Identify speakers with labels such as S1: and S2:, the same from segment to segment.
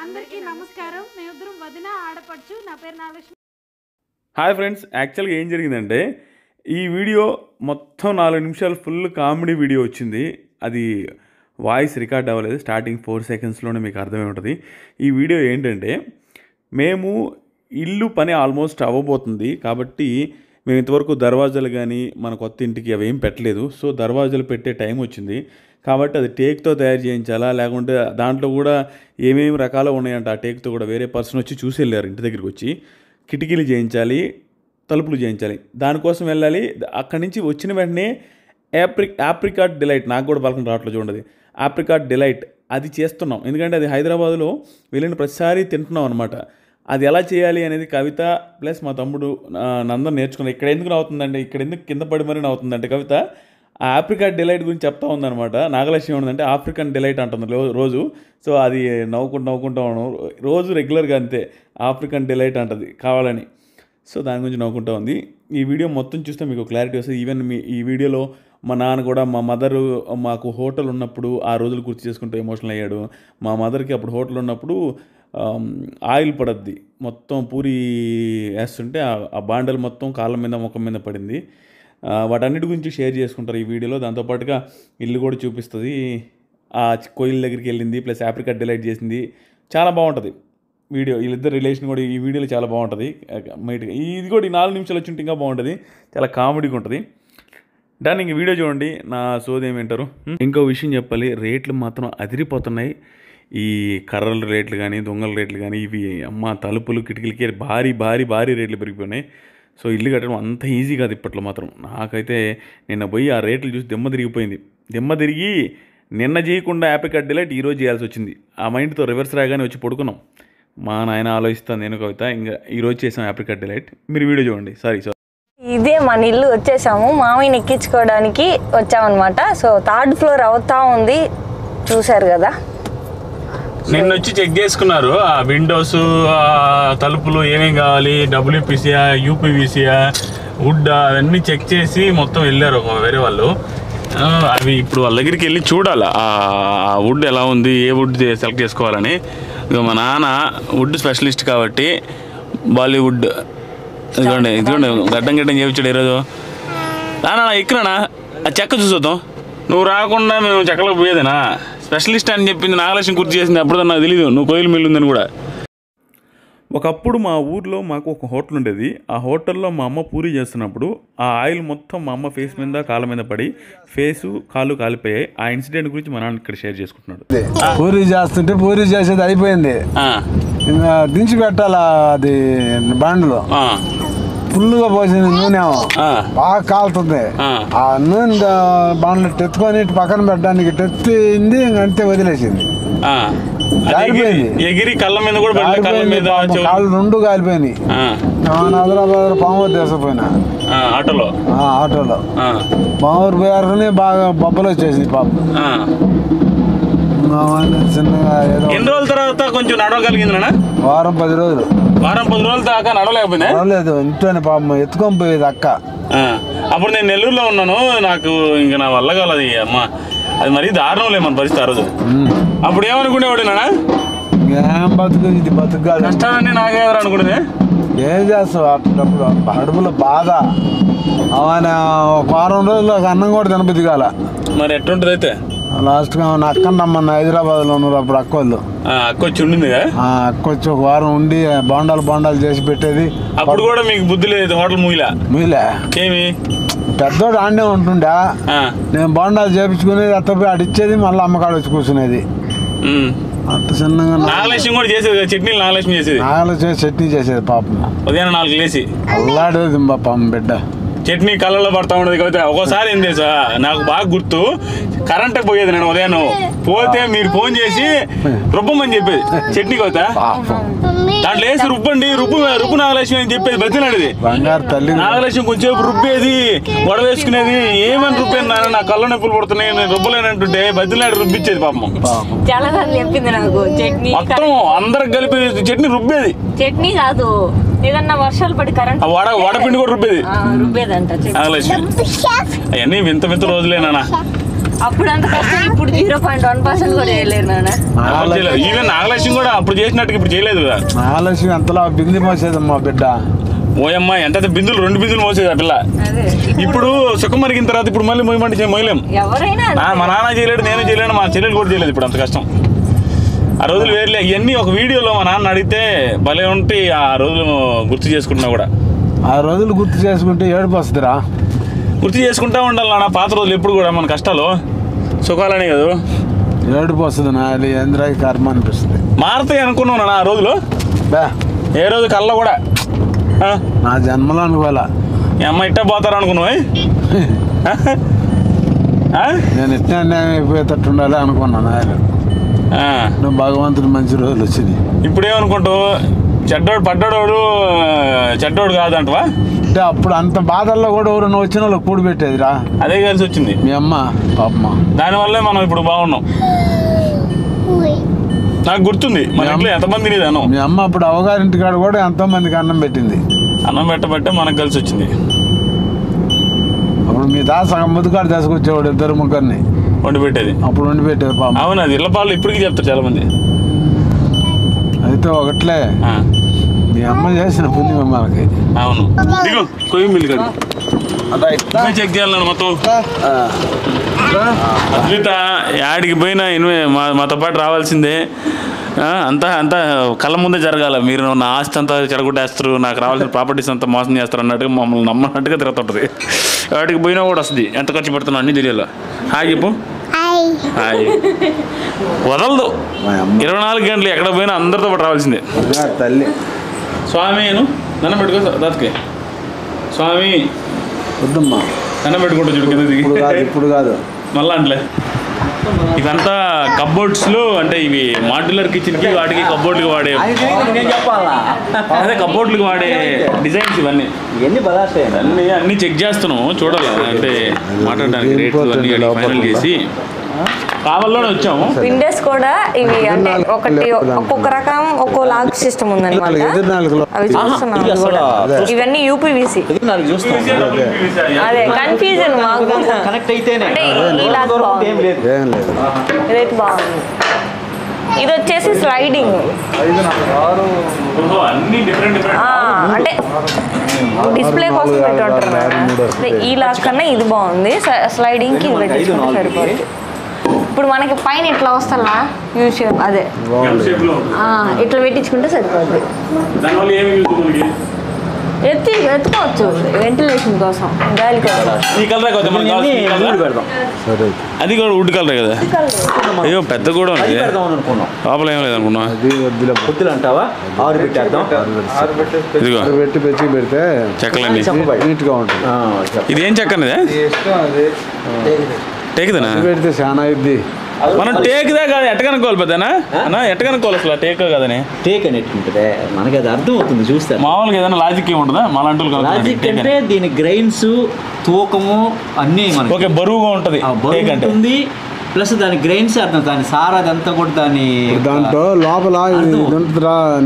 S1: అందరికీ నమస్కారం. మేమిద్దరం వదిన ఆడపడుచు. నా పేరు నాగలక్ష్మి.
S2: హాయ్ ఫ్రెండ్స్, యాక్చువల్గా ఏం జరిగిందంటే ఈ వీడియో మొత్తం 4 నిమిషాలు ఫుల్ కామెడీ వీడియో వచ్చింది. అది వాయిస్ రికార్డ్ అవ్వలేదు. స్టార్టింగ్ 4 సెకండ్స్లోనే మీకు అర్థమై ఉంటుంది. ఈ వీడియో ఏంటంటే మేము ఇల్లు పని ఆల్మోస్ట్ అవ్వబోతుంది కాబట్టి మేము ఇంతవరకు దర్వాజాలు కానీ మన కొత్త ఇంటికి అవి ఏం పెట్టలేదు. సో దర్వాజాలు పెట్టే టైం వచ్చింది కాబట్టి అది టేక్తో తయారు చేయించాలా లేకుంటే దాంట్లో కూడా ఏమేమి రకాలు ఉన్నాయంట. ఆ టేక్తో కూడా వేరే పర్సన్ వచ్చి చూసి వెళ్ళారు. ఇంటి దగ్గరికి వచ్చి కిటికీలు చేయించాలి, తలుపులు చేయించాలి, దానికోసం వెళ్ళాలి. అక్కడి నుంచి వచ్చిన వెంటనే ఆప్రికాట్ డిలైట్, నాకు కూడా పలకం రావట్లేదు చూడండి, ఆప్రికాట్ డిలైట్ అది చేస్తున్నాం. ఎందుకంటే అది హైదరాబాద్లో వెళ్ళిన ప్రతిసారి తింటున్నాం అనమాట. అది ఎలా చేయాలి అనేది కవిత ప్లస్ మా తమ్ముడు నందన్ నేర్చుకున్నాం. ఇక్కడ ఎందుకు అవుతుందంటే, ఇక్కడ ఎందుకు కింద పడి మరీ అవుతుందంటే కవిత ఆ ఆప్రికాట్ డిలైట్ గురించి చెప్తా ఉందన్నమాట. నాగలక్ష్మి ఏమంటే ఆఫ్రికన్ డిలైట్ అంటుంది రోజు. సో అది నవ్వుకుంటూ రోజు రెగ్యులర్గా అంతే ఆఫ్రికన్ డిలైట్ అంటుంది కావాలని. సో దాని గురించి నవ్వుకుంటూ ఉంది. ఈ వీడియో మొత్తం చూస్తే మీకు క్లారిటీ వస్తుంది. ఈవెన్ ఈ వీడియోలో మా నాన్న కూడా, మా మదరు మాకు హోటల్ ఉన్నప్పుడు ఆ రోజులు గుర్తు చేసుకుంటూ ఎమోషనల్ అయ్యాడు. మా మదర్కి అప్పుడు హోటల్ ఉన్నప్పుడు ఆయిల్ పడద్ది, మొత్తం పూరి వేస్తుంటే ఆ బాండలు మొత్తం కాళ్ళ మీద ముఖం మీద పడింది. వాటన్నిటి గురించి షేర్ చేసుకుంటారు ఈ వీడియోలో. దాంతోపాటుగా ఇల్లు కూడా చూపిస్తుంది. ఆ కోయిల్ దగ్గరికి వెళ్ళింది ప్లస్ ఆప్రికాట్ డిలైట్ చేసింది. చాలా బాగుంటుంది వీడియో. వీళ్ళిద్దరు రిలేషన్ కూడా ఈ వీడియోలో చాలా బాగుంటుంది. మైట్గా ఇది కూడా ఈ 4 నిమిషాలు వచ్చి ఉంటే ఇంకా బాగుంటుంది. చాలా కామెడీగా ఉంటుంది. దాన్ని ఇంక వీడియో చూడండి. నా సోది ఏమంటారు. ఇంకో విషయం చెప్పాలి, రేట్లు మాత్రం అదిరిపోతున్నాయి. ఈ కర్రల రేట్లు కానీ దొంగల రేట్లు కానీ ఇవి అమ్మ తలుపులు కిటికీలకి భారీ రేట్లు పెరిగిపోయినాయి. సో ఇల్లు కట్టడం అంత ఈజీ కాదు ఇప్పట్లో మాత్రం. నాకైతే నిన్న పోయి ఆ రేట్లు చూసి దిమ్మ తిరిగి నిన్న చేయకుండా ఆప్రికాట్ డిలైట్ ఈరోజు చేయాల్సి వచ్చింది. ఆ మైండ్తో రివర్స్ రాగానే వచ్చి పడుకున్నాం. మా నాయన ఆలోచిస్తాను, నేను కవిత ఇంకా ఈరోజు చేసాం ఆప్రికాట్ డిలైట్. మీరు వీడియో చూడండి. సారీ
S3: ఇదే మన ఇల్లు వచ్చేసాము. మామయ్యని ఎక్కించుకోవడానికి వచ్చామన్నమాట. సో 3rd ఫ్లోర్ అవుతా ఉంది, చూసారు కదా.
S2: నిన్న వచ్చి చెక్ చేసుకున్నారు ఆ విండోస్, తలుపులు ఏమేమి కావాలి, డబ్ల్యూపీసీయా యూపీవీసీయా వుడ్ అవన్నీ చెక్ చేసి మొత్తం వెళ్ళారు వేరే వాళ్ళు. అవి ఇప్పుడు వాళ్ళ దగ్గరికి వెళ్ళి చూడాలి ఆ వుడ్ ఎలా ఉంది, ఏ వుడ్ సెలెక్ట్ చేసుకోవాలని. ఇక మా నాన్న వుడ్ స్పెషలిస్ట్ కాబట్టి బాలీవుడ్ ఇదిగోండి గడ్డం చేయించాడు ఈరోజు. నాన్న ఎక్కడనా ఆ చెక్క చూసొద్దాం. నువ్వు రాకుండా మేము చెక్కలకు పోయేదేనా? స్పెషలిస్ట్ అని చెప్పింది నాగలక్ష్మి గుర్తు చేసింది. అప్పుడు నాకు తెలియదు నువ్వు కోయిల్ మిల్లు ఉందని కూడా. ఒకప్పుడు మా ఊర్లో మాకు ఒక హోటల్ ఉండేది. ఆ హోటల్లో మా అమ్మ పూరి చేస్తున్నప్పుడు ఆ ఆయిల్ మొత్తం మా అమ్మ ఫేస్ మీద కాళ్ళ మీద పడి ఫేసు కాళ్ళు కాలిపోయాయి. ఆ ఇన్సిడెంట్ గురించి మా నాన్న ఇక్కడ షేర్ చేసుకుంటున్నాడు.
S4: పూరి చేస్తుంటే పూరి చేసేది అయిపోయింది, దించి పెట్టాలా అది బండ్లో ఫుల్గా పోసిన నూనె బాగా కాలుతుంది. ఆ నూనె బండ్లు ఎత్తుకొని పక్కన పెట్టడానికి ఎత్తింది, ఇంకంతే వదిలేసింది.
S2: ఎగిరి కళ్ళ మీద కూడా
S4: కాళ్ళు 2 కాలిపోయినాయి. హైదరాబాద్ పామూరు తీసుకుపోయినా ఆటోలో పామూరు పోయారని బాగా బొబ్బలు వచ్చేసింది పాపం. చిన్నగా
S2: ఎన్ని రోజుల తర్వాత కొంచెం నడవగలిగింది?
S4: వారం 10 రోజులు
S2: దాకా
S4: నడవలేదు. ఇంట్లోనే పాపం ఎత్తుకొని పోయేది అక్క.
S2: అప్పుడు నేను నెల్లూరులో ఉన్నాను. నాకు ఇంకా నా వల్ల కాలేదు అమ్మ. అది మరీ దారుణం లేదు మన పరిస్థితి ఆ రోజు. అప్పుడు ఏమనుకునేవాడు నాన్న,
S4: ఏం బతుకు ఇది బతుకు కాదు,
S2: కష్టాలన్నీ నాకేవారు అనుకునేది.
S4: ఏం చేస్తావు అప్పుడప్పుడు అడుపుల బాధ. అవన్న 1 వారం రోజులు అన్నం కూడా తినబుద్ధి కాల.
S2: మరి ఎట్లుంటది అయితే
S4: లాస్ట్గా నా అక్కని రమ్మన్న హైదరాబాద్లో ఉన్నారు అప్పుడు అక్క వాళ్ళు.
S2: అక్క వచ్చి ఉండింది,
S4: అక్క వచ్చి 1 వారం ఉండి బోండాలు చేసి పెట్టేది.
S2: అప్పుడు కూడా మీకు బుద్ధి లేదు, హోటల్ మూయిలే ఏమి
S4: పెద్దోడు ఆడే ఉంటుండే. నేను బోండాలు చేపించుకునేది, అత్తపోయి అడిచ్చేది, మళ్ళీ అమ్మకాడ వచ్చి కూర్చునేది. అంత చిన్నగా
S2: నాగలక్ష్మి కూడా చేసేది చట్నీలు. నాగలక్ష్మి
S4: చట్నీ చేసేది పాపం.
S2: ఉదయం 4 లేసి
S4: అల్లాడేది పాపం బిడ్డ.
S2: చట్నీ కళ్ళలో పడతా ఉండదు కవిత. ఒక్కోసారి ఏం తెలుసా, నాకు బాగా గుర్తు, కరెంట్ పోయేది. నేను ఉదయం పోతే మీరు ఫోన్ చేసి రుబ్బమని చెప్పేది చట్నీ కవిత. దాంట్లో వేసి రుబ్బు నాగలక్ష్మి అని చెప్పేది. బతిలాడేది నాగలక్ష్మి కొంచెం రుబ్బేది, వడవేసుకునేది. ఏమని రుబ్బేది నాన్న, నా కళ్ళ నొప్పులు పడుతున్నాయి, నేను రుబ్బలేనంటుంటే బతిలాడి రుబ్బిచ్చేది పాపం.
S3: చెప్పింది నాకు చట్నీ
S2: మొత్తం అందరికి కలిపి చట్నీ రుబ్బేది.
S3: చట్నీ కాదు, ఏదన్నా వర్షాలు పడి కరెంట్
S2: వడపిండి కూడా రుబ్బేదంట
S3: నాగలక్ష్మి.
S2: అవన్నీ వింత రోజులేనా.
S3: అప్పుడు అంత కష్టం ఇప్పుడు 0.1% కూడా చేయలేరు నాన్న.
S2: ఈవెన్ నాగలక్ష్మి కూడా అప్పుడు చేసినట్టుగా ఇప్పుడు చేయలేదు కదా.
S4: నాగలక్ష్మి ఎంతలా బింది మోసేదమ్మా బిడ్డ.
S2: ఓయమ్మ ఎంత బిందులు 2 బిందులు మోసేది ఆ పిల్ల. ఇప్పుడు సుఖం మరిగిన తర్వాత ఇప్పుడు మళ్ళీ మోయమంటే మోయలేం.
S3: ఎవరైనా
S2: మా నాన్న చేయలేడు, నేను చేయలేను, మా చెల్లెలు కూడా చేయలేదు. ఇప్పుడు అంత కష్టం. ఆ రోజులు వేరులే. ఇవన్నీ ఒక వీడియోలో మా నాన్న అడిగితే భలే ఉంటే ఆ రోజులు గుర్తు చేసుకుంటున్నా కూడా.
S4: ఆ రోజులు గుర్తు చేసుకుంటే ఏడుపు వస్తుందిరా.
S2: గుర్తు చేసుకుంటా ఉండాలి నాన్న పాత రోజులు ఎప్పుడు కూడా. మన కష్టాలు సుఖాలనే కదా.
S4: ఏడుపు వస్తుంది నా ఏంద్రాయి కర్మ అనిపిస్తుంది.
S2: మారుతాయి అనుకున్నావు నాన్న ఆ రోజులు.
S4: బా
S2: ఏ రోజు కల్లా కూడా
S4: నా జన్మలో అనుకోవాలా.
S2: మీ అమ్మ ఇట్ట పోతారు అనుకున్నావు.
S4: నేను ఇట్లా అన్యాయం అయిపోయేటట్టు ఉండాలి అనుకున్నాను. నువ్వు భగవంతుడు మంచి రోజులు వచ్చింది.
S2: ఇప్పుడేమనుకుంటావు చెడ్డోడు పడ్డాడు చెడ్డోడు కాదంటవా.
S4: అంటే అప్పుడు అంత బాధల్లో కూడా ఎవరైనా వచ్చిన వాళ్ళు కూడి పెట్టేదిరా.
S2: అదే కలిసి వచ్చింది
S4: మీ అమ్మ పాపమ్మ.
S2: దానివల్లే మనం ఇప్పుడు బాగున్నాం. నాకు గుర్తుంది మన ఇంట్లో ఎంతమంది తినేదాను.
S4: మీ అమ్మ అప్పుడు అవగారింటి కాడ కూడా ఎంతో మందికి అన్నం పెట్టింది.
S2: అన్నం పెట్టబట్టే మనకు కలిసి వచ్చింది.
S4: అప్పుడు మీ సగం ముద్దుకాడ తీసుకొచ్చేవాడు 2-3
S2: వండి పెట్టేది.
S4: అప్పుడు వండి పెట్టేది పాపం.
S2: అవును అది ఇళ్ళపాలు ఇప్పటికీ చెప్తారు చాలా మంది.
S4: అయితే ఒకట్లే మీ అమ్మ చేసిన పుణ్యం మనకి.
S2: అవును దిగు కొయ్యి మిల్లి కాదు చెక్ చేయాలన్నా మొత్తం. అద్భుత యాడికి పోయినా మాతో పాటు రావాల్సిందే. అంతా కళ్ళ ముందే జరగాల. మీరు నా ఆస్తి అంతా చెడగొట్టేస్తారు, నాకు రావాల్సిన ప్రాపర్టీస్ అంతా మోసం చేస్తారు అన్నట్టుగా మమ్మల్ని నమ్మన్నట్టుగా తిరుగుతుంటుంది. వాటికి పోయినా కూడా వస్తుంది. ఎంత ఖర్చు పెడుతున్నా అన్నీ తెలియాలి. హాయ్ చెప్పు. హాయ్ వదలదు. 24 గంటలు ఎక్కడ పోయినా అందరితో పాటు రావాల్సిందే.
S4: తల్లి
S2: స్వామి నన్ను పెట్టుకో దానికి. స్వామి
S4: వద్దమ్మా
S2: నన్ను పెట్టుకుంటా చూడు కింద దిగి.
S4: ఇప్పుడు కాదు
S2: మళ్ళా అంటలే. ఇవంతా కబోర్డ్స్లో అంటే ఇవి మాడ్యులర్ కిచెన్కి వాటికి కబోర్డ్లకి వాడే అదే కబోర్డ్లకి వాడే డిజైన్స్ ఇవన్నీ అన్నీ చెక్ చేస్తున్నాం చూడాలి. అంటే మాట్లాడడానికి రేట్లు అన్నీ ఫైనల్ చేసి కావాలలోనే వచ్చాము.
S3: విండోస్ కూడా ఇవి అంటే ఒక్కొక్క రకం ఒక్కో లాక్ సిస్టమ్ ఉందన్నమాట. అవి చూస్తున్నాం. ఇవన్నీ యూపీవీసీ. అదే కన్ఫ్యూజన్ మాకు. అంటే ఈ లాక్ బాగుంది, రేట్ బాగుంది. ఇది వచ్చేసి స్లైడింగ్. అంటే డిస్ప్లే కోసం పెట్టుంటారు. ఈ లాక్ కన్నా ఇది బాగుంది. స్లైడింగ్కి ఇది పెట్టించుకుంటే సరిపోతుంది. ఇప్పుడు మనకి పైన ఇట్లా వస్తా అదే ఇట్లా పెట్టించుకుంటే సరిపోద్ది. ఎత్తుకోవచ్చు వెంటిలేషన్ కోసం, గాలి కోసం.
S2: అది కూడా వుడ్ కలర్ కదా. అయ్యో పెద్ద కూడా ఉంది. లోపల ఏం లేదు అనుకున్నా. ఇదిగో
S4: పెడితే
S2: చెక్కలండి
S4: నీట్గా ఉంటుంది.
S2: ఇది ఏం చెక్క అనేది? టేకుదేనా?
S4: పెడితే చాలా ఇది.
S2: మనం టేక్దే కాదు ఎట్ట కనుక్కోవాలి పెద్దనా అన్న? ఎట్ట కనుక్కోవాలి అసలు టేక్ కాదని?
S5: టేక్ అని ఎట్లుంటుంది మనకి అది అర్థం అవుతుంది చూస్తే.
S2: మామూలుగా ఏదైనా లాజిక్ ఏముంటుందా? మాలాంటి
S5: లాజిక్ అంటే దీని గ్రైన్స్ తూకము అన్నీ మనకి
S2: ఓకే బరువుగా ఉంటుంది.
S5: బరువు ఉంటుంది ప్లస్ దాని గ్రైన్స్ అర్థం, దాని సార్ అదంతా కూడా దాని
S4: దాంట్లో లోపల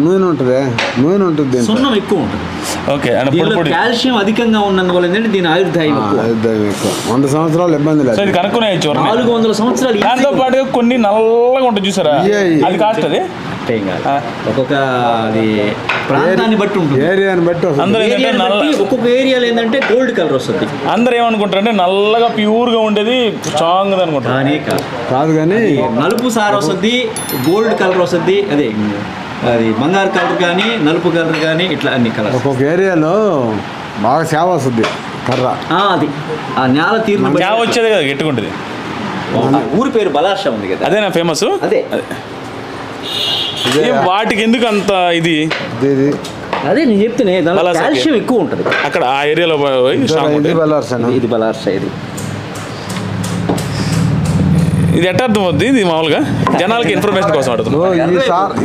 S4: నూనె ఉంటుంది. నూనె ఉంటుంది,
S5: సున్నం ఎక్కువ ఉంటుంది.
S2: ఓకే
S5: కాల్షియం అధికంగా ఉన్నందువల్ల ఏంటంటే దీని ఆయుర్దాయం ఎక్కువ.
S4: 100 సంవత్సరాలు ఇబ్బంది లేదు.
S5: 400 సంవత్సరాలు.
S2: దాంతో పాటుగా కొన్ని నల్లగా ఉంటుంది చూసారా, అది కాస్ట్ అది
S5: ఒక్కొక్క అది ప్రాంతాన్ని బట్టి ఉంటుంది,
S4: ఏరియాని బట్టి.
S5: ఒక్కొక్క ఏరియాలో ఏంటంటే గోల్డ్ కలర్ వస్తుంది.
S2: అందరు ఏమనుకుంటారు అంటే నల్లగా ప్యూర్ గా ఉండేది స్ట్రాంగ్ అనుకుంటారు.
S4: కాదు కానీ
S5: నలుపు సార్ వస్తుంది, గోల్డ్ కలర్ వస్తుంది. అదే అది బంగారు కలర్ కానీ నలుపు కలర్ కానీ ఇట్లా అన్ని కలర్.
S4: ఒక్కొక్క ఏరియాలో బాగా సేవ వస్తుంది కర్ర.
S5: అది ఆ నేల తీరు
S2: సేవ వచ్చేది కదా గట్టుకుంటుంది.
S5: ఊరి పేరు బలార్షా ఉంది కదా,
S2: అదేనా ఫేమస్?
S5: అదే
S2: వాటికి ఎందుకు అంత ఇది?
S5: అదే నేను చెప్తేనే కాల్షియం ఎక్కువ ఉంటుంది
S2: అక్కడ ఆ ఏరియాలో.
S5: ఇది బలార్షా.
S2: ఇది ఎట్ట అర్థం అవుద్ది? ఇది మామూలుగా జనాలకి ఇన్ఫర్మేషన్ కోసం అడుగుతున్నాం.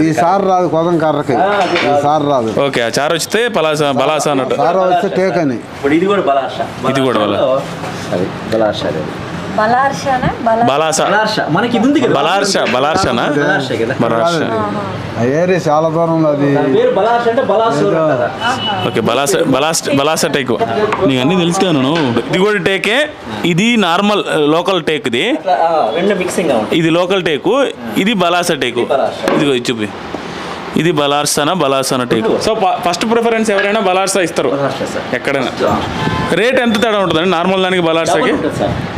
S4: ఈ సార్ రాదు కొదం కర్రకి, సార్ రాదు.
S2: ఓకే ఆ చారు వచ్చితే బలాసా అన్నట్టు.
S4: సార్ వస్తే టేక్ అని.
S5: ఇప్పుడు ఇది కూడా బలార్షా.
S2: ఇది కూడా
S5: బలార్షా.
S3: బలార్షానా
S2: బలాస
S5: మనకి ఇది ఉంది కదా
S2: బలార్షనా
S5: కదా
S2: బలార్ష
S4: ఏరియా చాలా దూరంలో అది.
S5: దాని పేరు బలార్ష అంటే బలాసూర్ అంటారా?
S2: ఓకే బలాస టేక్ నీకు అన్నీ తెలుసుకాను. ఇది కూడా టేకే, ఇది నార్మల్ లోకల్ టేక్, ఇది
S5: అట్లా, రెండు మిక్సింగ్ గా ఉంటాయి.
S2: ఇది లోకల్ టేకు, ఇది బలాస టేకు. ఇదిగో ఇది చూపి, ఇది బలార్సానా టేక్. సో ఫస్ట్ ప్రిఫరెన్స్ ఎవరైనా బలార్సా ఇస్తారు
S5: బలార్ష సార్.
S2: ఎక్కడైనా. రేట్ ఎంత తేడా ఉంటుందండి నార్మల్ దానికి బలార్సాకి?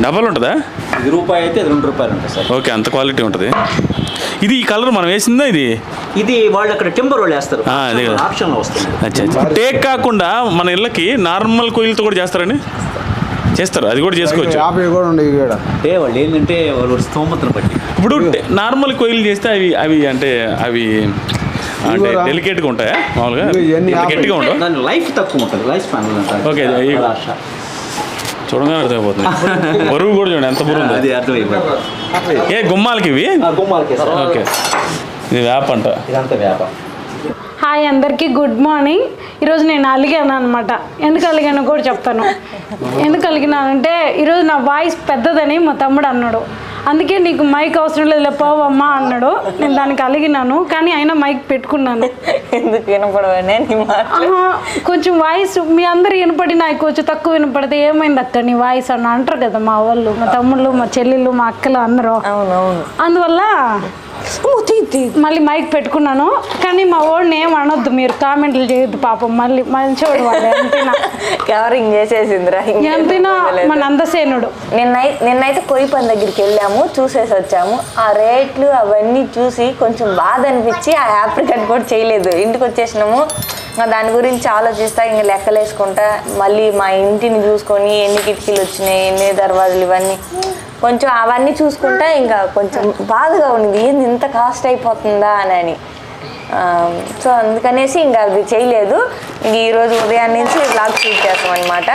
S2: డబల్ ఉంటుందా?
S5: ఇది రూపాయి అయితే అది ₹2 ఉంటుంది సార్.
S2: ఓకే, అంత క్వాలిటీ ఉంటుంది. ఇది ఈ కలర్ మనం వేసిందా?
S5: ఇది వాళ్ళు అక్కడ టింబర్ వాళ్ళు వేస్తారు,
S2: అదే కదా
S5: ఆప్షన్ లో వస్తుంది.
S2: అచ్చా. టేక్ కాకుండా మన ఇళ్ళకి నార్మల్ కొయ్యలతో కూడా చేస్తారండి? చేస్తారు, అది కూడా చేసుకోవచ్చు.
S4: 50 కూడా ఉండేవి ఇక్కడ.
S5: అంటే వాళ్ళు ఏంటంటే వాళ్ళు స్తోమతను బట్టి
S2: ఇప్పుడు నార్మల్ కొయ్యలు చేస్తే అవి అంటే డెలికేట్గా ఉంటాయా మామూలుగా? గట్టిగా ఉండవు,
S5: దాని లైఫ్ తక్కువ ఉంటుంది, లైఫ్ స్పాన్ ఉంటుంది.
S2: ఓకే, చూడగానే అర్థమైపోతుంది. బరువు కూడా చూడండి ఎంత బరువు ఉంది.
S5: అది అర్థమైపోతుంది.
S2: ఏ గుమ్మాలకి ఇవి?
S5: గుమ్మాలకి.
S2: ఓకే, ఇది వేప అంట.
S5: ఇదంతా వేప.
S1: హాయ్ అందరికీ, గుడ్ మార్నింగ్. ఈరోజు నేను అలిగాను అనమాట. ఎందుకు అలిగానో కూడా చెప్తాను. ఎందుకు అలిగినానంటే ఈరోజు నా వాయిస్ పెద్దదని మా తమ్ముడు అన్నాడు. అందుకే నీకు మైక్ అవసరం లేదు పోవమ్మా అన్నాడు. నేను దానికి అలిగినాను, కానీ అయినా మైక్ పెట్టుకున్నాను.
S3: ఎందుకు వినపడవనే
S1: కొంచెం వాయిస్ మీ అందరు వినపడి నాకు కొంచెం తక్కువ వినపడితే ఏమైంది అక్క నీ వాయిస్ అని అంటారు కదా మా వాళ్ళు, మా తమ్ముళ్ళు, మా చెల్లెళ్ళు, మా అక్కలు అందరూ.
S3: అవునవును.
S1: అందువల్ల మళ్ళీ మైక్ పెట్టుకున్నాను. కానీ మా వాడిని ఏం అనొద్దు, మీరు కామెంట్లు చేయొద్దు పాపం. మళ్ళీ మంచివాడు వాడు, ఎంతైనా
S3: కవరింగ్ చేసేసిందిరా.
S1: ఎంతైనా మన అందసేనుడు.
S3: నిన్నైతే కొయ్యి పని దగ్గరికి వెళ్ళాము, చూసేసి వచ్చాము. ఆ రేట్లు అవన్నీ చూసి కొంచెం బాధ అనిపించి ఆ యాప్రికట్ కూడా చేయలేదు. ఇంటికి వచ్చేసినాము, దాని గురించి ఆలోచిస్తా, ఇంకా లెక్కలేసుకుంటా, మళ్ళీ మా ఇంటిని చూసుకొని ఎన్ని కిటికీలు వచ్చినాయి, ఎన్ని దర్వాజులు, ఇవన్నీ కొంచెం అవన్నీ చూసుకుంటా ఇంకా కొంచెం బాధగా ఉంది, ఏంది ఇంత కాస్ట్ అయిపోతుందా అని. సో అందుకనేసి ఇంకా అది చేయలేదు. ఇంక ఈరోజు ఉదయం నుంచి బ్లాగ్ షూట్ చేస్తాం అనమాట.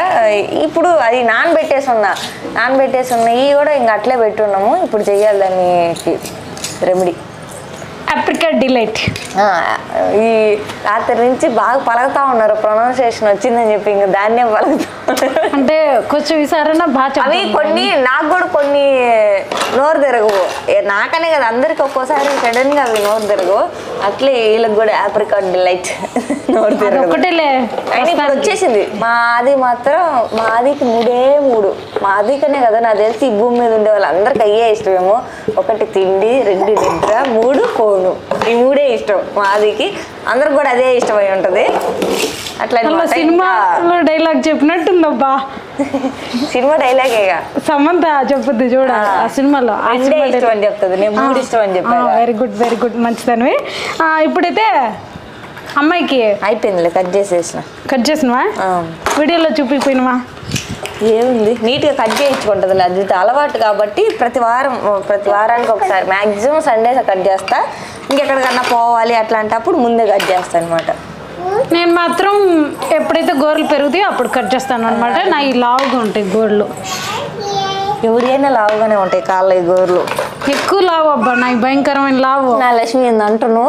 S3: ఇప్పుడు అది నానబెట్టేసి ఉన్నాయి కూడా ఇంకా అట్లే పెట్టున్నాము. ఇప్పుడు చెయ్యాలి దానికి రెమెడీ.
S1: అప్రికట్ డిలైట్.
S3: ఈ రాత్రి నుంచి బాగా పలుకుతా ఉన్నారు, ప్రొనౌన్సియేషన్ వచ్చిందని చెప్పి ఇంకా దాన్నే పలుకుతా
S1: అంటే కొంచెం ఈసారైనా బాగా.
S3: అవి కొన్ని నాకు కూడా కొన్ని నోరు తిరగవు, నాకనే కదా అందరికి ఒక్కోసారి సడన్ గా అవి నోరు తిరగవు. అట్లే వీళ్ళకి కూడా ఆప్రికాట్ డిలైట్ నోరు తిరగదు.
S1: ఒకటేలే
S3: ఇప్పుడు వచ్చేసింది. మాది మాత్రం మాదికి 3 మాదికనే కదా నాకు తెలిసి ఈ భూమి మీద ఉండే వాళ్ళు అందరికి అయ్యే ఇష్టమేమో. 1 తిండి, 2 నిద్ర, 3 ఫోను. ఈ 3 ఇష్టం మాదికి. అందరికి కూడా అదే ఇష్టమై ఉంటది. అట్లా
S1: సినిమాలో డైలాగ్ చెప్పినట్టుందబ్బా.
S3: సినిమా డైలాగేగా
S1: సమంత చెప్పుద్ది చూడ ఆ సినిమాలో.
S3: ఇష్టం అని చెప్తుంది, నేను 3 ఇష్టం అని చెప్పాను.
S1: వెరీ గుడ్, మంచిదనివి. ఇప్పుడైతే అమ్మాయికి
S3: అయిపోయిందిలే, కట్ చేసినవా?
S1: వీడియోలో చూపిపోయినవా?
S3: ఏముంది, నీట్గా కట్ చేయించుకుంటుంది. అది అలవాటు కాబట్టి ప్రతి వారానికి ఒకసారి, మ్యాక్సిమం సండేస్ కట్ చేస్తా. ఇంకెక్కడికన్నా పోవాలి అట్లాంటప్పుడు ముందే కట్ చేస్తాను అనమాట.
S1: నేను మాత్రం ఎప్పుడైతే గోర్లు పెరుగుతాయో అప్పుడు కట్ చేస్తాను అనమాట. నా ఈ లావుగా ఉంటాయి గోర్లు.
S3: ఎవరైనా లావుగానే ఉంటాయి కాళ్ళ ఈ గోర్లు.
S1: ఎక్కువ లావు అబ్బా, నాకు భయంకరమైన లావు.
S3: నా లక్ష్మి ఏందంటును,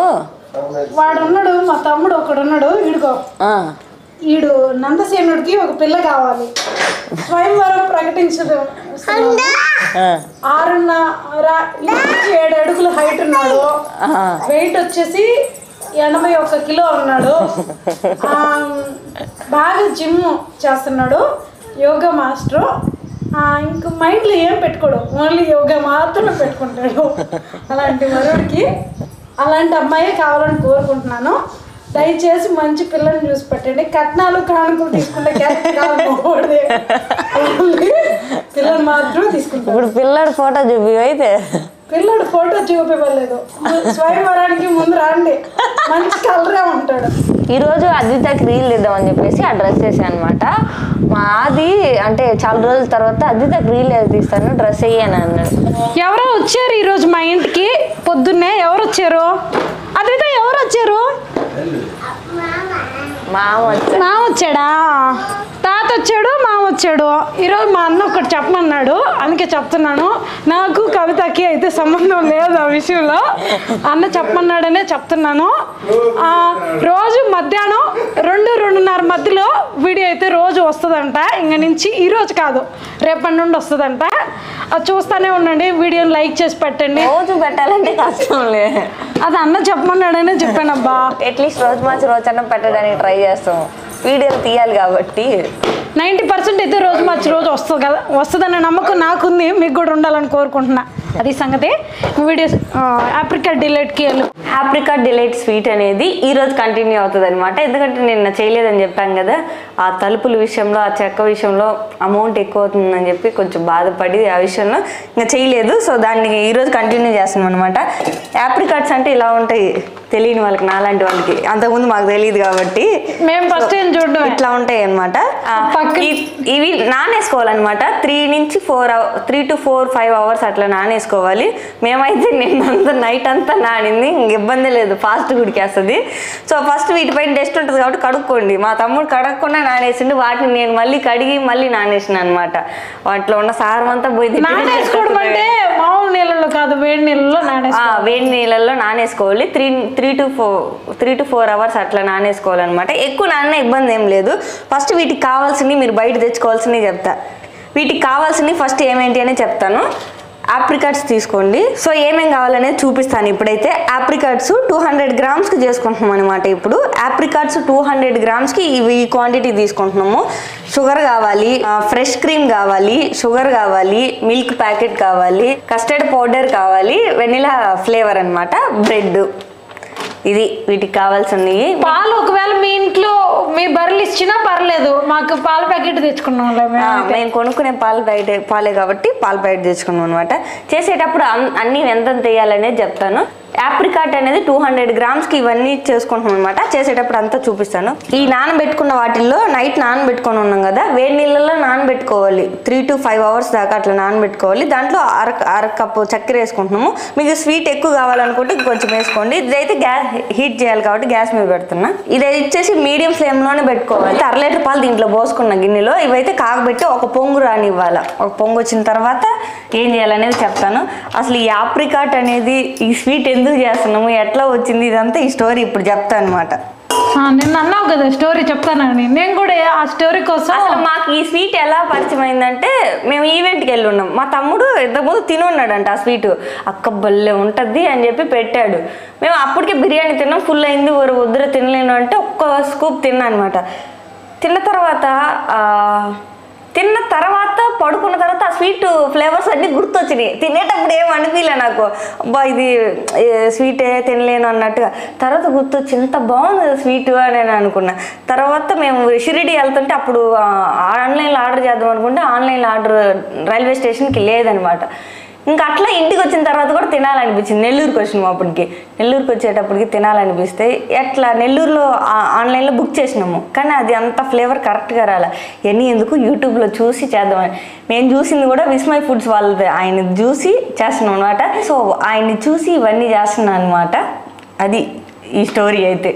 S1: వాడు ఉన్నాడు, మా తమ్ముడు ఒకడున్నాడు. ఈడు నందసేనుడికి ఒక పిల్ల కావాలి. స్వయంవరం ప్రకటించదు. 6.7 అడుగులు హైట్ ఉన్నాడు. వెయిట్ వచ్చేసి 81 కిలో ఉన్నాడు. బాగా జిమ్ చేస్తున్నాడు, యోగా మాస్టర్. ఇంకా మైండ్లో ఏం పెట్టుకోడు, ఓన్లీ యోగా మాత్రమే పెట్టుకుంటాడు. అలాంటి వరుడికి అలాంటి అమ్మాయి కావాలని కోరుకుంటున్నాను. దయచేసి మంచి పిల్లని చూసి పెట్టండి. కట్నాలు కానుకలు తీసుకుంటే పిల్లలు మాత్రం తీసుకుంటారు.
S3: ఇప్పుడు పిల్లడి ఫోటో చూపి అయితే
S1: పిల్లడు ఫోటో చూపివ్వలేదు. స్వయంవరానికి ముందు రండి, మంచి కలరే ఉంటాడు.
S3: ఈరోజు అద్వితకి రీల్ ఇద్దామని చెప్పేసి ఆ డ్రెస్ వేసాను అనమాట. మాది అంటే చాలా రోజుల తర్వాత అద్వితకి రీల్ తీస్తాను, డ్రెస్ వేయని అన్నాడు.
S1: ఎవరో వచ్చారు ఈరోజు మా ఇంటికి పొద్దున్నే. ఎవరు వచ్చారు? అద్విత ఎవరు వచ్చారు?
S3: మామ
S1: వచ్చాడా? తాత వచ్చాడు, మామ వచ్చాడు. ఈరోజు మా అన్న ఒకటి చెప్పమన్నాడు, అందుకే చెప్తున్నాను. నాకు కవితకి అయితే సంబంధం లేదు ఆ విషయంలో. అన్న చెప్పమన్నాడనే చెప్తున్నాను. రోజు మధ్యాహ్నం 2-2:30 మధ్యలో వీడియో అయితే రోజు వస్తుందంట. ఇంక నుంచి ఈరోజు కాదు, రేపటి నుండి వస్తుందంట. అది చూస్తూనే ఉండండి, వీడియోని లైక్ చేసి పెట్టండి.
S3: రోజు పెట్టాలంటే కష్టంలే,
S1: అది అన్న చెప్పమన్నాడనే చెప్పానబ్బా.
S3: అట్లీస్ట్ రోజు మార్చి రోజన్నా పెట్టడానికి ట్రై చేస్తాం, వీడియోలు తీయాలి కాబట్టి.
S1: 90% అయితే రోజు మార్చి రోజు వస్తుంది కదా, వస్తుందన్న నమ్మకం నాకుంది, మీకు కూడా ఉండాలని కోరుకుంటున్నా. అది సంగతి. వీడియోస్ ఆప్రికాట్ డిలైట్కి వెళ్ళు.
S3: ఆప్రికాట్ డిలైట్ స్వీట్ అనేది ఈరోజు కంటిన్యూ అవుతుంది అనమాట. ఎందుకంటే నిన్న చేయలేదని చెప్పాం కదా, ఆ తలుపుల విషయంలో ఆ చెక్క విషయంలో అమౌంట్ ఎక్కువ అవుతుందని చెప్పి కొంచెం బాధపడి ఆ విషయంలో ఇంకా చేయలేదు. సో దాన్ని ఈరోజు కంటిన్యూ చేస్తున్నాం అనమాట. ఆప్రికాట్స్ అంటే ఇలా ఉంటాయి, తెలియని వాళ్ళకి, నాలాంటి వాళ్ళకి, అంతకుముందు మాకు తెలియదు కాబట్టి
S1: మేము ఫస్ట్ ఏం చూడడం
S3: ఇట్లా ఉంటాయి అనమాట. ఇవి నానేసుకోవాలన్నమాట. 3 to 4-5 అవర్స్ అట్లా నానేసుకోవాలి. మేమైతే నిన్నంతా నైట్ అంతా నానింది, ఇంక ఇబ్బంది లేదు, ఫాస్ట్ ఉడికేస్తుంది. సో ఫస్ట్ వీటిపైన డస్ట్ ఉంటుంది కాబట్టి కడుక్కోండి. మా తమ్ముడు కడగకుండా నానేసిండు, వాటిని నేను మళ్ళీ కడిగి మళ్ళీ నానేసిన అనమాట. వాటిలో ఉన్న సారం అంతా పోయి
S1: నానేసుకోవడం అంటే మామూలు నీళ్ళలో కాదు, వేడి నీళ్ళలో
S3: వేడి నీళ్ళల్లో నానేసుకోవాలి. 3 to 4 అవర్స్ అట్లా నానేసుకోవాలన్నమాట. ఎక్కువ నాన్న ఇబ్బంది ఏం లేదు. ఫస్ట్ వీటికి కావాల్సినవి మీరు బయట తెచ్చుకోవాల్సినవి చెప్తా. వీటికి కావాల్సినవి ఫస్ట్ ఏమేంటి అని చెప్తాను. ఆప్రికాట్స్ తీసుకోండి. సో ఏమేం కావాలనేది చూపిస్తాను ఇప్పుడైతే. ఆప్రికాట్స్ 200 గ్రామ్స్కి చేసుకుంటున్నాం అనమాట. ఇప్పుడు ఆప్రికాట్స్ 200 గ్రామ్స్కి ఈ క్వాంటిటీ తీసుకుంటున్నాము. షుగర్ కావాలి, ఫ్రెష్ క్రీమ్ కావాలి, షుగర్ కావాలి, మిల్క్ ప్యాకెట్ కావాలి, కస్టర్డ్ పౌడర్ కావాలి, వెనిలా ఫ్లేవర్ అనమాట, బ్రెడ్. ఇది వీటికి కావాల్సినవి.
S1: పాలు ఒకవేళ మీ ఇంట్లో మీ బర్రెలు ఇచ్చినా పర్లేదు, మాకు పాల ప్యాకెట్ తెచ్చుకున్నాం.
S3: మేము కొనుక్కునే పాలే కాబట్టి పాల ప్యాకెట్ తెచ్చుకున్నాం అనమాట. చేసేటప్పుడు అన్ని ఎంత వేయాలనేది చెప్తాను. ఆప్రికాట్ అనేది 200 గ్రామ్స్కి ఇవన్నీ చేసుకుంటున్నాం అనమాట. చేసేటప్పుడు అంతా చూపిస్తాను. ఈ నానబెట్టుకున్న వాటిల్లో నైట్ నానబెట్టుకొని ఉన్నాం కదా, వేడి నీళ్ళల్లో నానబెట్టుకోవాలి. 3 to 5 అవర్స్ దాకా అట్లా నానబెట్టుకోవాలి. దాంట్లో అర కప్పు చక్కెర వేసుకుంటున్నాము. మీకు స్వీట్ ఎక్కువ కావాలనుకుంటే కొంచెం వేసుకోండి. ఇదైతే గ్యాస్ హీట్ చేయాలి కాబట్టి గ్యాస్ మీద పెడుతున్నా. ఇది ఇచ్చేసి మీడియం ఫ్లేమ్లోనే పెట్టుకోవాలి. 1/2 లీటర్ పాలు దీంట్లో పోసుకున్న గిన్నెలో ఇవైతే కాగబెట్టి ఒక పొంగు రానివ్వాలి. ఒక పొంగు వచ్చిన తర్వాత ఏం చేయాలనేది చెప్తాను. అసలు ఈ ఆప్రికాట్ అనేది, ఈ స్వీట్ ఎందుకు చేస్తున్నాము, ఎట్లా వచ్చింది, ఇదంతా ఈ స్టోరీ ఇప్పుడు చెప్తా అనమాట.
S1: నిన్న అన్నావు కదా స్టోరీ చెప్తానని, నేను కూడా ఆ స్టోరీ కోసం.
S3: అసలు మాకు ఈ స్వీట్ ఎలా పరిచయం అయిందంటే, మేము ఈవెంట్కి వెళ్ళి ఉన్నాం. మా తమ్ముడు ఇంతకుముందు తినున్నాడంట ఆ స్వీట్. అక్క భలే ఉంటుంది అని చెప్పి పెట్టాడు. మేము అప్పటికే బిర్యానీ తిన్నాం, ఫుల్ అయింది, వద్దుర తినలేను అంటే ఒక్క స్కూప్ తిన్నా అనమాట. తిన్న తర్వాత పడుకున్న తర్వాత ఆ స్వీట్ ఫ్లేవర్స్ అన్నీ గుర్తొచ్చినాయి. తినేటప్పుడు ఏం అనిపించలే నాకు, అబ్బా ఇది స్వీటే తినలేను అన్నట్టుగా. తర్వాత గుర్తొచ్చి ఇంత బాగుంది స్వీట్ అని నేను అనుకున్నా. తర్వాత మేము షిరిడి వెళ్తుంటే అప్పుడు ఆన్లైన్లో ఆర్డర్ చేద్దాం అనుకుంటే ఆన్లైన్లో ఆర్డర్ రైల్వే స్టేషన్కి లేదనమాట. ఇంకా అట్లా ఇంటికి వచ్చిన తర్వాత కూడా తినాలనిపించింది. నెల్లూరుకి వచ్చినాము. నెల్లూరుకి వచ్చేటప్పటికి తినాలనిపిస్తే ఎట్లా నెల్లూరులో ఆన్లైన్లో బుక్ చేసినాము, కానీ అది అంత ఫ్లేవర్ కరెక్ట్గా రాలే. ఇవన్నీ ఎందుకు యూట్యూబ్లో చూసి చేద్దామని. నేను చూసింది కూడా విస్మయ్ ఫుడ్స్ వాళ్ళది, ఆయన చూసి చేస్తున్నాం అనమాట. సో ఆయన్ని చూసి ఇవన్నీ చేస్తున్నాను అనమాట. అది ఈ స్టోరీ అయితే.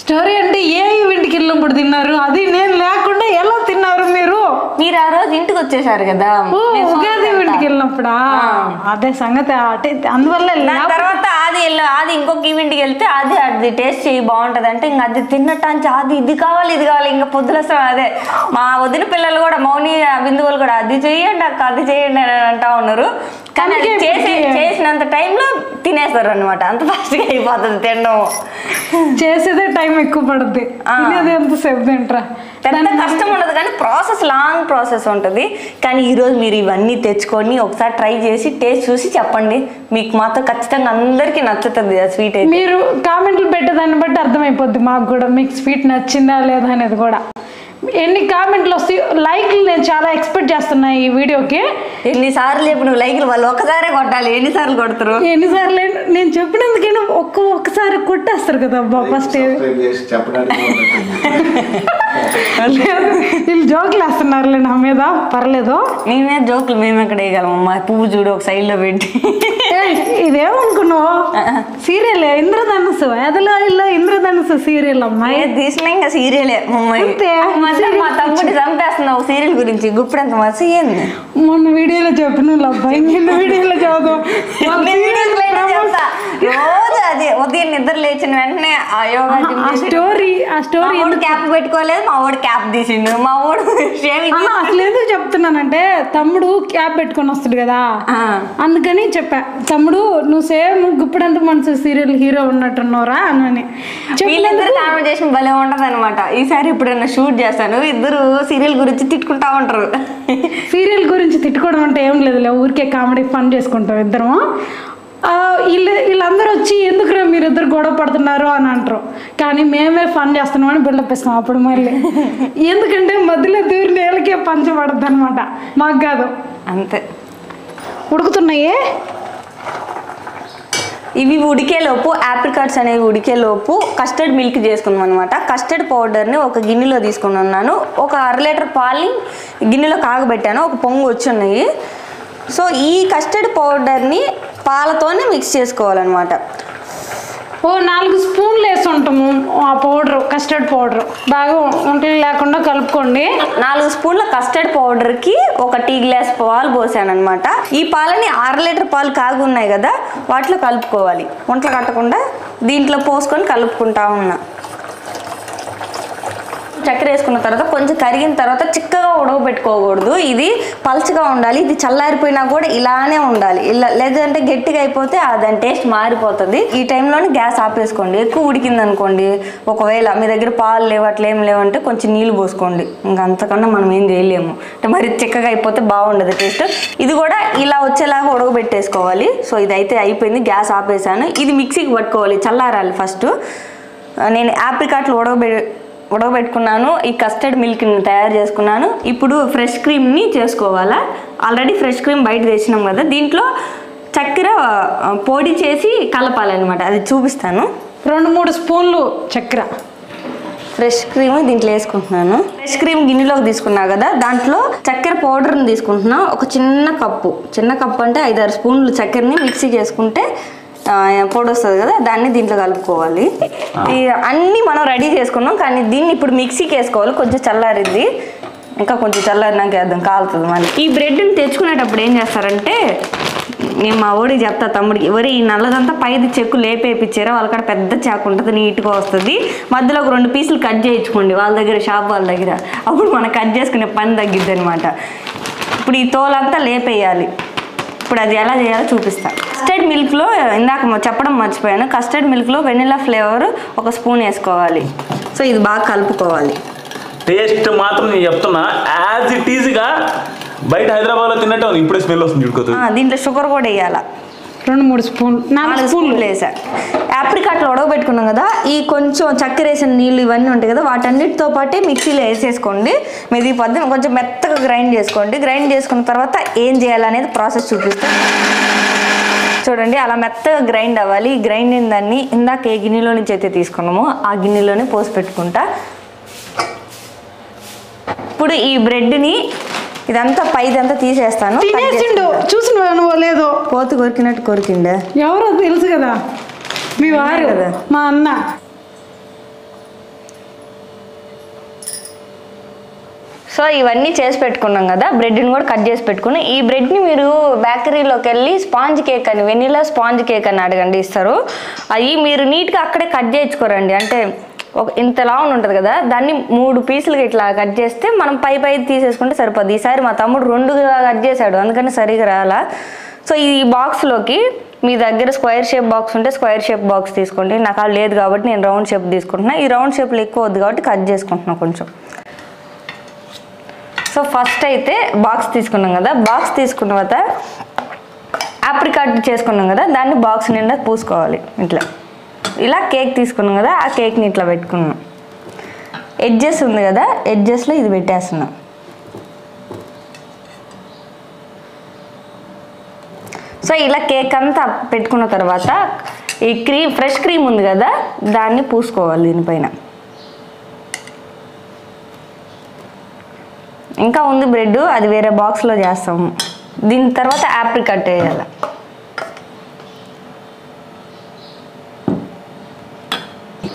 S1: స్టోరీ అంటే ఏ ఈవెంట్కి వెళ్ళినప్పుడు తిన్నారు, అది నేను లేకుండా ఎలా తిన్నారు మీరు
S3: ఆ రోజు ఇంటికి వచ్చేసారు కదా,
S1: ఉగాది ఈవెంట్కి వెళ్ళినప్పుడా? అదే సంగతి. అందువల్ల
S3: తర్వాత అది ఇంకొక ఈవెంట్కి వెళ్తే అది టేస్ట్ చేయి బాగుంటది అంటే, ఇంకా అది తిన్నట్టు అది ఇది కావాలి ఇంకా పొద్దున అదే. మా వదిన పిల్లలు కూడా, మౌని బిందువులు కూడా అది చేయండి అక్క, అది చేయండి అని అంటా ఉన్నారు. కానీ అది చేసినంత టైంలో తినేస్తారు అనమాట. అంత ఫాస్ట్గా అయిపోతుంది తినడం.
S1: చేసేదే టైం ఎక్కువ పడుద్ది, ఎంతసేపు తింటారా.
S3: పెద్ద కష్టం ఉండదు కానీ లాంగ్ ప్రాసెస్ ఉంటుంది. కానీ ఈరోజు మీరు ఇవన్నీ తెచ్చుకొని ఒకసారి ట్రై చేసి టేస్ట్ చూసి చెప్పండి. మీకు మాత్రం ఖచ్చితంగా అందరికీ నచ్చుతుంది ఆ స్వీట్.
S1: మీరు కామెంట్లు పెట్టేదాన్ని బట్టి అర్థమైపోద్ది మాకు కూడా మీకు స్వీట్ నచ్చిందా లేదా అనేది కూడా. ఎన్ని కామెంట్లు వస్తాయి, లైక్లు నేను చాలా ఎక్స్పెక్ట్ చేస్తున్నా ఈ వీడియోకి.
S3: ఎన్నిసార్లు చెప్పు నువ్వు లైక్లు, వాళ్ళు ఒక్కసారే కొట్టాలి, ఎన్నిసార్లు కొడతారు?
S1: ఎన్నిసార్లు నేను చెప్పినందుకైనా ఒక్కసారి కొట్టేస్తారు కదా అబ్బా. ఫస్ట్ వీళ్ళు జోకులు వేస్తున్నారులే నా మీద, పర్లేదు.
S3: మేమే జోకులు మేము ఎక్కడ వేయగలమమ్మా. పువ్వు చూడు ఒక సైడ్లో పెట్టి.
S1: ఇదేమనుకున్నావు, సీరియల్ ఇంద్రధనుసు, ఎదలో ఇల్లు ఇంద్రధనుసు సీరియల్ అమ్మాయి
S3: తీసిన ఇంకా సీరియలే. మా తమ్ముడి చంపేస్తున్నావు సీరియల్ గురించి, గుప్పిడంత మసి ఏంది.
S1: మొన్న వీడియోలో చెప్పిన అబ్బాయి, నిన్న వీడియోలో చదువు
S3: రోజు అది ఉదయం నిద్ర లేచిన వెంటనే ఆ యోగా
S1: ఆ స్టోరీ
S3: క్యాప్ పెట్టుకోలేదు, మా వాడు క్యాప్ తీసిండు, మా వాడు
S1: అసలు ఎందుకు చెప్తున్నానంటే తమ్ముడు క్యాప్ పెట్టుకొని వస్తాడు కదా, అందుకని చెప్పా తమ్ముడు నువ్వు సేమ్ గుప్పుడంత మనసు సీరియల్ హీరో ఉన్నట్టున్నారా అని.
S3: వీళ్ళిద్దరు కాన్వర్జేషన్ భలే ఉంటది అనమాట. ఈసారి ఎప్పుడైనా షూట్ చేస్తాను, ఇద్దరు సీరియల్ గురించి తిట్టుకుంటా ఉంటారు.
S1: సీరియల్ గురించి తిట్టుకోవడం అంటే ఏం లేదులే, ఊరికే కామెడీ ఫన్ చేసుకుంటాం ఇద్దరము. వీళ్ళందరూ వచ్చి ఎందుకురా మీరిద్దరు గొడవ పడుతున్నారు అని అంటారు, కానీ మేమే ఫన్ చేస్తున్నామని బిల్డప్ ఇస్తాం అప్పుడు మళ్ళీ. ఎందుకంటే మధ్యలో దూరి నేలకే పంచబడద్దు అనమాట, మాకు కాదు.
S3: అంతే.
S1: ఉడుకుతున్నాయే
S3: ఇవి ఉడికేలోపు, ఆప్రికాట్స్ అనేవి ఉడికేలోపు కస్టర్డ్ మిల్క్ చేసుకున్నాం అనమాట. కస్టర్డ్ పౌడర్ని ఒక గిన్నెలో తీసుకుని ఉన్నాను. ఒక 1/2 లీటర్ పాలని గిన్నెలో కాగబెట్టాను, ఒక పొంగు వచ్చి ఉన్నాయి. సో ఈ కస్టర్డ్ పౌడర్ని పాలతోనే మిక్స్ చేసుకోవాలన్నమాట.
S1: 4 స్పూన్లు వేసి ఉంటాము ఆ పౌడర్, కస్టర్డ్ పౌడర్ బాగా వంటలు లేకుండా కలుపుకోండి.
S3: 4 స్పూన్ల కస్టర్డ్ పౌడర్కి 1 టీ గ్లాస్ పాలు పోసాను అనమాట. ఈ పాలని 1/2 లీటర్ పాలు కాగి ఉన్నాయి కదా, వాటిలో కలుపుకోవాలి. వంటలు కట్టకుండా దీంట్లో పోసుకొని కలుపుకుంటా ఉన్నా. చక్కెర వేసుకున్న తర్వాత కొంచెం కరిగిన తర్వాత చిక్కగా ఉడకబెట్టుకోకూడదు, ఇది పల్చగా ఉండాలి. ఇది చల్లారిపోయినా కూడా ఇలానే ఉండాలి, ఇలా లేదంటే గట్టిగా అయిపోతే దాని టేస్ట్ మారిపోతుంది. ఈ టైంలోనే గ్యాస్ ఆపేసుకోండి. ఎక్కువ ఉడికింది అనుకోండి, ఒకవేళ మీ దగ్గర పాలు లేవు అట్లా ఏం లేవంటే కొంచెం నీళ్ళు పోసుకోండి, ఇంకా అంతకన్నా మనం ఏం చేయలేము. అంటే మరి చిక్కగా అయిపోతే బాగుండదు టేస్ట్. ఇది కూడా ఇలా వచ్చేలాగా ఉడకబెట్టేసుకోవాలి. సో ఇదైతే అయిపోయింది, గ్యాస్ ఆపేసాను. ఇది మిక్సీకి పట్టుకోవాలి, చల్లారాలి ఫస్ట్. నేను ఆప్రికాట్లు ఉడకబెట్టుకున్నాను, ఈ కస్టర్డ్ మిల్క్ని తయారు చేసుకున్నాను. ఇప్పుడు ఫ్రెష్ క్రీమ్ని చేసుకోవాలా. ఆల్రెడీ ఫ్రెష్ క్రీమ్ బయట తెచ్చినాం కదా, దీంట్లో చక్కెర పొడి చేసి కలపాలన్నమాట, అది చూపిస్తాను.
S1: 2-3 స్పూన్లు చక్కెర
S3: ఫ్రెష్ క్రీమ్ దీంట్లో వేసుకుంటున్నాను. ఫ్రెష్ క్రీమ్ గిన్నెలోకి తీసుకున్నా కదా, దాంట్లో చక్కెర పౌడర్ని తీసుకుంటున్నాం. ఒక చిన్న కప్పు అంటే 5-6 స్పూన్లు చక్కెరని మిక్సీకి వేసుకుంటే పొడి వస్తుంది కదా, దాన్ని దీంట్లో కలుపుకోవాలి. అన్నీ మనం రెడీ చేసుకున్నాం, కానీ దీన్ని ఇప్పుడు మిక్సీకి వేసుకోవాలి. కొంచెం చల్లారింది, ఇంకా కొంచెం చల్లారినాక వేద్దాం, కాలుతుంది మళ్ళీ. ఈ బ్రెడ్ని తెచ్చుకునేటప్పుడు ఏం చేస్తారంటే, నేను మా ఓడికి చెప్తా తమ్ముడికి, ఎవరు ఈ నల్లదంతా పైది చెక్కు లేపేపించారా, వాళ్ళకాడ పెద్ద చాకు ఉంటుంది, నీట్గా వస్తుంది. మధ్యలో ఒక 2 పీసులు కట్ చేయించుకోండి వాళ్ళ దగ్గర, షాప్ వాళ్ళ దగ్గర, అప్పుడు మనం కట్ చేసుకునే పని తగ్గిద్ది అనమాట. ఇప్పుడు ఈ తోలంతా లేపేయాలి. ఇప్పుడు అది ఎలా చేయాలో చూపిస్తా. కస్టర్డ్ మిల్క్లో ఇందాక చెప్పడం మర్చిపోయాను, కస్టర్డ్ మిల్క్లో వెనిలా ఫ్లేవర్ 1 స్పూన్ వేసుకోవాలి. సో ఇది బాగా కలుపుకోవాలి.
S2: టేస్ట్ మాత్రం నేను చెప్తున్నా, యాజ్ ఇట్ ఈజ్గా బయట హైదరాబాద్లో తిన్నట్టు ఉంది. ఇప్పుడే స్మెల్ వస్తుంది చూడుకోతుంది.
S3: దీంట్లో షుగర్ కూడా వేయాలి.
S1: 2-3 స్పూన్లు, 4 స్పూన్లు
S3: వేసా. ఆప్రికాట్లు ఉడకబెట్టుకున్నాం కదా, ఈ కొంచెం చక్కెర వేసిన నీళ్ళు ఇవన్నీ ఉంటాయి కదా, వాటన్నిటితో పాటే మిక్సీలో వేసేసుకోండి. మెదిగిపోద్ది. కొంచెం మెత్తగా గ్రైండ్ చేసుకోండి. గ్రైండ్ చేసుకున్న తర్వాత ఏం చేయాలనేది ప్రాసెస్ చూపిస్తాను. చూడండి, అలా మెత్తగా గ్రైండ్ అవ్వాలి. ఈ గ్రైండ్ అయిన దాన్ని ఇందాక ఏ గిన్నెలో నుంచి అయితే తీసుకున్నామో ఆ గిన్నెలోనే పోసి పెట్టుకుంటా. ఇప్పుడు ఈ బ్రెడ్ని ఇదంతా పైదంతా తీసేస్తాను.
S1: చూసిన లేదో
S3: కోతి కొరికినట్టు కొరికిండే,
S1: ఎవరో తెలుసు కదా, మీ వారు కదా, మా అన్న.
S3: సో ఇవన్నీ చేసి పెట్టుకున్నాం కదా, బ్రెడ్ని కూడా కట్ చేసి పెట్టుకుని, ఈ బ్రెడ్ని మీరు బేకరీలోకి వెళ్ళి స్పాంజ్ కేక్ అని, వెనిలా స్పాంజ్ కేక్ అని అడగండి, ఇస్తారు. అవి మీరు నీట్గా అక్కడే కట్ చేయించుకోరండి. అంటే ఇంత లావున ఉంటుంది కదా, దాన్ని 3 పీసులుగా ఇట్లా కట్ చేస్తే మనం పై తీసేసుకుంటే సరిపోద్ది. ఈసారి మా తమ్ముడు 2గా కట్ చేశాడు, అందుకని సరిగా రాలా. సో ఈ బాక్స్లోకి మీ దగ్గర స్క్వేర్ షేప్ బాక్స్ ఉంటే స్క్వేర్ షేప్ బాక్స్ తీసుకోండి. నాకు అది లేదు కాబట్టి నేను రౌండ్ షేప్ తీసుకుంటున్నా. ఈ రౌండ్ షేప్లో ఎక్కువ వద్దు కాబట్టి కట్ చేసుకుంటున్నా కొంచెం. సో ఫస్ట్ అయితే బాక్స్ తీసుకున్నాం కదా, బాక్స్ తీసుకున్న తర్వాత ఆప్రికాట్ చేసుకున్నాం కదా, దాన్ని బాక్స్ నిండా పూసుకోవాలి. ఇట్లా ఇలా కేక్ తీసుకున్నాం కదా, ఆ కేక్ని ఇట్లా పెట్టుకున్నాం. ఎడ్జెస్ ఉంది కదా, ఎడ్జెస్లో ఇది పెట్టేస్తున్నాం. సో ఇలా కేక్ అంతా పెట్టుకున్న తర్వాత ఈ ఫ్రెష్ క్రీమ్ ఉంది కదా, దాన్ని పూసుకోవాలి దీనిపైన. ఇంకా ఉంది బ్రెడ్, అది వేరే బాక్స్లో చేస్తాము. దీని తర్వాత ఆప్రికాట్ వేయాలి.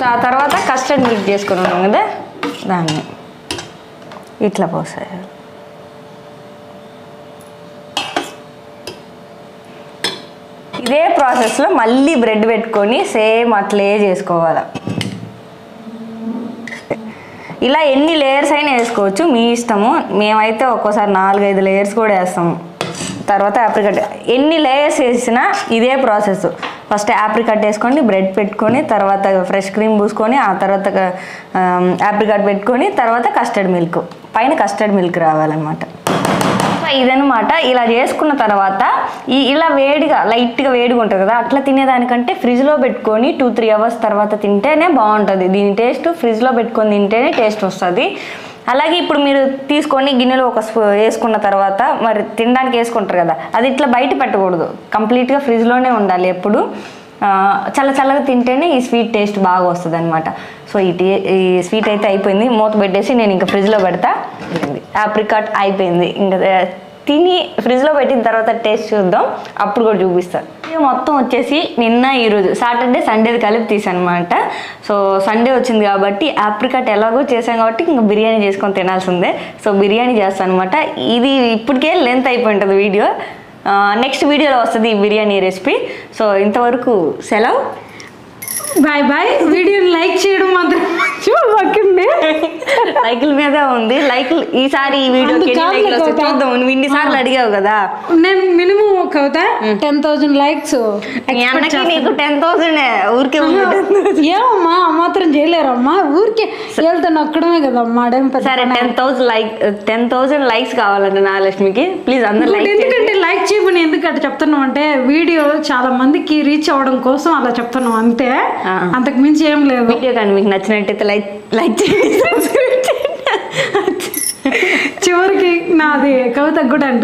S3: ఆ తర్వాత కస్టర్డ్ మిల్క్ చేసుకున్నాం కదా, దాన్ని ఇట్లా పోసేయాలి. ఇదే ప్రాసెస్లో మళ్ళీ బ్రెడ్ పెట్టుకొని సేమ్ అట్లే చేసుకోవాలి. ఇలా ఎన్ని లేయర్స్ అయినా వేసుకోవచ్చు, మీ ఇష్టము. మేమైతే ఒక్కోసారి 4-5 లేయర్స్ కూడా వేస్తాము. తర్వాత ఆప్రికట్ ఎన్ని లేయర్స్ వేసినా ఇదే ప్రాసెస్. ఫస్ట్ ఆప్రికట్ వేసుకొని బ్రెడ్ పెట్టుకొని తర్వాత ఫ్రెష్ క్రీమ్ పూసుకొని ఆ తర్వాత ఆప్రికట్ పెట్టుకొని తర్వాత కస్టర్డ్ మిల్క్, పైన కస్టర్డ్ మిల్క్ రావాలన్నమాట. ఇదనమాట. ఇలా చేసుకున్న తర్వాత ఇలా వేడిగా లైట్గా వేడిగా ఉంటుంది కదా, అట్లా తినేదానికంటే ఫ్రిడ్జ్లో పెట్టుకొని 2-3 అవర్స్ తర్వాత తింటేనే బాగుంటుంది. దీని టేస్ట్ ఫ్రిడ్జ్లో పెట్టుకొని తింటేనే టేస్ట్ వస్తుంది. అలాగే ఇప్పుడు మీరు తీసుకొని గిన్నెలో ఒక వేసుకున్న తర్వాత మరి తినడానికి వేసుకుంటారు కదా, అది ఇట్లా బయట పెట్టకూడదు, కంప్లీట్గా ఫ్రిడ్జ్లోనే ఉండాలి ఎప్పుడు. చల్లగా తింటేనే ఈ స్వీట్ టేస్ట్ బాగా వస్తుంది అనమాట. సో ఈ స్వీట్ అయితే అయిపోయింది. మూత పెట్టేసి నేను ఇంకా ఫ్రిడ్జ్లో పెడతా. ఆప్రికాట్ అయిపోయింది. ఇంకా తిని ఫ్రిడ్జ్లో పెట్టిన తర్వాత టేస్ట్ చూద్దాం, అప్పుడు కూడా చూపిస్తాను. ఇది మొత్తం వచ్చేసి నిన్న ఈరోజు సాటర్డే సండేది కలిపి తీసాను అనమాట. సో సండే వచ్చింది కాబట్టి ఆప్రికాట్ ఎలాగో చేశాను కాబట్టి ఇంకా బిర్యానీ చేసుకొని తినాల్సిందే. సో బిర్యానీ చేస్తాను అనమాట. ఇది ఇప్పటికే లెంత్ అయిపోయి ఉంటుంది వీడియో. నెక్స్ట్ వీడియోలో వస్తుంది ఈ బిర్యానీ రెసిపీ. సో ఇంతవరకు సెలవు,
S1: బాయ్ బాయ్. వీడియోని లైక్ చేయడం మాత్రం మర్చిపోకండి.
S3: లైకుల మీద ఉంది. లైకులు ఈసారి ఈ వీడియో చూద్దాం. నువ్వు ఇన్నిసార్లు అడిగావు కదా,
S1: నేను మినిమం కవిత 10,000 లైక్స్.
S3: నీకు 10,000 ఊరికే
S1: ఏమమ్మా మాత్రం చేయలేరమ్మా, ఊరికే వెళ్తా నొక్కడమే కదమ్మా.
S3: సరే 10,000 లైక్స్ కావాలండి నాగలక్ష్మికి. ప్లీజ్ అందరూ లైక్.
S1: ఎందుకంటే లైక్ చేయమని ఎందుకంటే చెప్తున్నాం అంటే వీడియో చాలా మందికి రీచ్ అవ్వడం కోసం అలా చెప్తున్నాం అంతే, అంతకు మించి ఏం లేదు.
S3: వీడియో కానీ మీకు నచ్చినట్టయితే లైక్ చేయండి.
S1: చివరికి నాది కవితకు కూడా